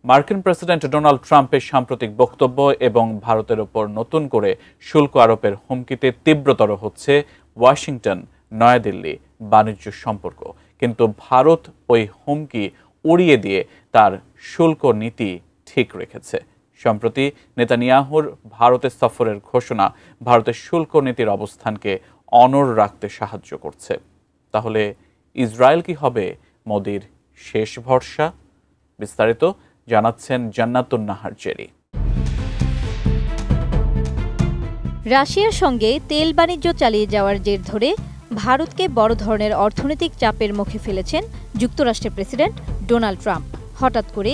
মার্কিন president Donald ট্রাম্পের সাম্প্রতিক বক্তব্য এবং ভারতের ওপর নতুন করে শুল্ক আরোপের হুমকিতে তীব্রতর হচ্ছে ওয়াশিংটন নয়াদিল্লি বাণিজ্য সম্পর্ক। কিন্তু ভারত ওই হুমকি উড়িয়ে দিয়ে তার শুল্ক নীতি ঠিক রেখেছে। সম্প্রতি নেতানিয়াহুর ভারতের সফরের ঘোষণা ভারতের শুল্ক নীতির অবস্থানকে অনড় রাখতে সাহায্য করছে। তাহলে ইসরায়েল কি হবে মোদির শেষ ভরসা? বিস্তারিত জানাচ্ছেন জান্নাতুন নাহার জেরি। রাশিয়ার সঙ্গে তেল বাণিজ্য চালিয়ে যাওয়ার জের ধরে ভারতকে বড় ধরনের অর্থনৈতিক চাপের মুখে ফেলেছেন যুক্তরাষ্ট্রের প্রেসিডেন্ট ডোনাল্ড ট্রাম্প। হঠাৎ করে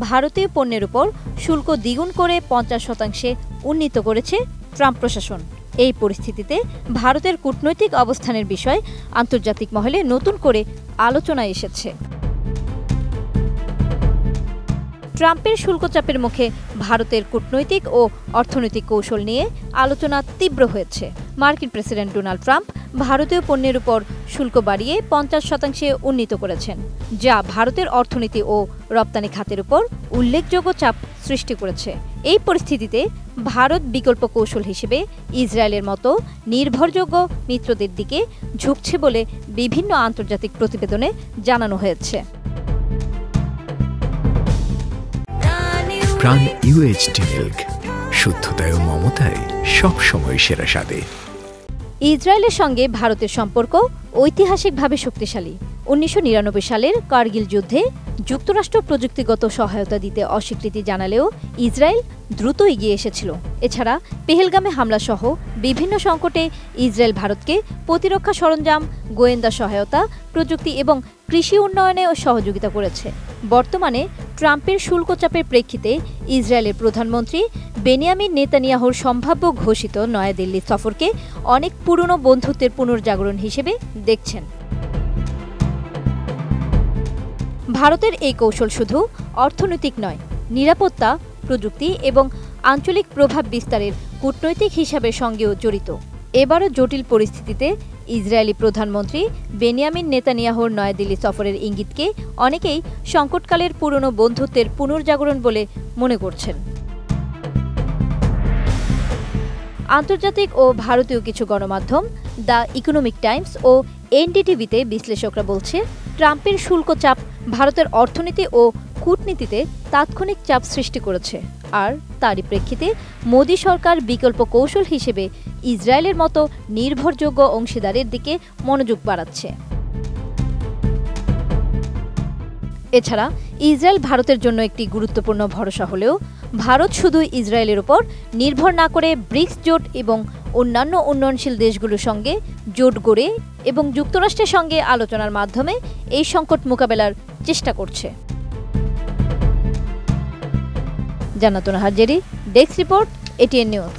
ভারতীয় পণ্যের উপর শুল্ক দ্বিগুণ করে 50% উন্নীত করেছে ট্রাম্প প্রশাসন। এই পরিস্থিতিতে ভারতের কূটনৈতিক অবস্থানের বিষয় আন্তর্জাতিক মহলে নতুন করে আলোচনায় এসেছে। ট্রাম্পের শুল্ক চাপের মুখে ভারতের কূটনৈতিক ও অর্থনৈতিক কৌশল নিয়ে আলোচনা তীব্র হয়েছে। মার্কিন প্রেসিডেন্ট ডোনাল্ড ট্রাম্প ভারতীয় পণ্যের উপর শুল্ক বাড়িয়ে 50% উন্নীত করেছেন, যা ভারতের অর্থনীতি ও রপ্তানি খাতের উপর উল্লেখযোগ্য চাপ সৃষ্টি করেছে। এই পরিস্থিতিতে ভারত বিকল্প কৌশল হিসেবে ইসরায়েলের মতো নির্ভরযোগ্য মিত্রদের দিকে ঝুঁকছে বলে বিভিন্ন আন্তর্জাতিক প্রতিবেদনে জানানো হয়েছে। প্রাণ UHT মিল্ক, শুদ্ধতায় ও মমতায় সবসময় সেরা স্বাদে। ইসরায়েলের সঙ্গে ভারতের সম্পর্ক ঐতিহাসিকভাবে শক্তিশালী। 1999 সালের কারগিল যুদ্ধে যুক্তরাষ্ট্র প্রযুক্তিগত সহায়তা দিতে অস্বীকৃতি জানালেও ইসরায়েল দ্রুত এগিয়ে এসেছিল। এছাড়া পেহেলগামে হামলা সহ বিভিন্ন সংকটে ইসরায়েল ভারতকে প্রতিরক্ষা সরঞ্জাম, গোয়েন্দা সহায়তা, প্রযুক্তি এবং কৃষি উন্নয়নে সহযোগিতা করেছে। বর্তমানে ট্রাম্পের শুল্ক চাপের প্রেক্ষিতে ইসরায়েলের প্রধানমন্ত্রী বেনিয়ামিন নেতানিয়াহুর সম্ভাব্য ঘোষিত নয়াদিল্লি সফরকে অনেক পুরনো বন্ধুত্বের পুনর্জাগরণ হিসেবে দেখছেন। ভারতের এই কৌশল শুধু অর্থনৈতিক নয়, নিরাপত্তা, প্রযুক্তি এবং আঞ্চলিক প্রভাব বিস্তারের কূটনৈতিক হিসাবের সঙ্গেও জড়িত। এবারও জটিল পরিস্থিতিতে ইসরায়েলি প্রধানমন্ত্রী বেনিয়ামিন নেতানিয়াহুর নয়াদিল্লি সফরের ইঙ্গিতকে অনেকেই সংকটকালের পুরনো বন্ধুত্বের পুনর্জাগরণ বলে মনে করছেন। আন্তর্জাতিক ও ভারতীয় কিছু গণমাধ্যম দ্য ইকোনমিক টাইমস ও NDTV-তে বিশ্লেষকরা বলছে, ট্রাম্পের শুল্ক চাপ ভারতের অর্থনীতি ও কূটনীতিতে তাৎক্ষণিক চাপ সৃষ্টি করেছে, আর তারই প্রেক্ষিতে মোদি সরকার বিকল্প কৌশল হিসেবে ইসরায়েলের মতো নির্ভরযোগ্য অংশীদারের দিকে মনোযোগ বাড়াচ্ছে। এছাড়া ইসরায়েল ভারতের জন্য একটি গুরুত্বপূর্ণ ভরসা হলেও ভারত শুধু ইসরায়েলের উপর নির্ভর না করে ব্রিক্স জোট এবং অন্যান্য উন্নয়নশীল দেশগুলোর সঙ্গে জোট গড়ে এবং যুক্তরাষ্ট্রের সঙ্গে আলোচনার মাধ্যমে এই সংকট মোকাবেলার চেষ্টা করছে। জান্নাতুন Nahar Jerry, desk report, ATN news.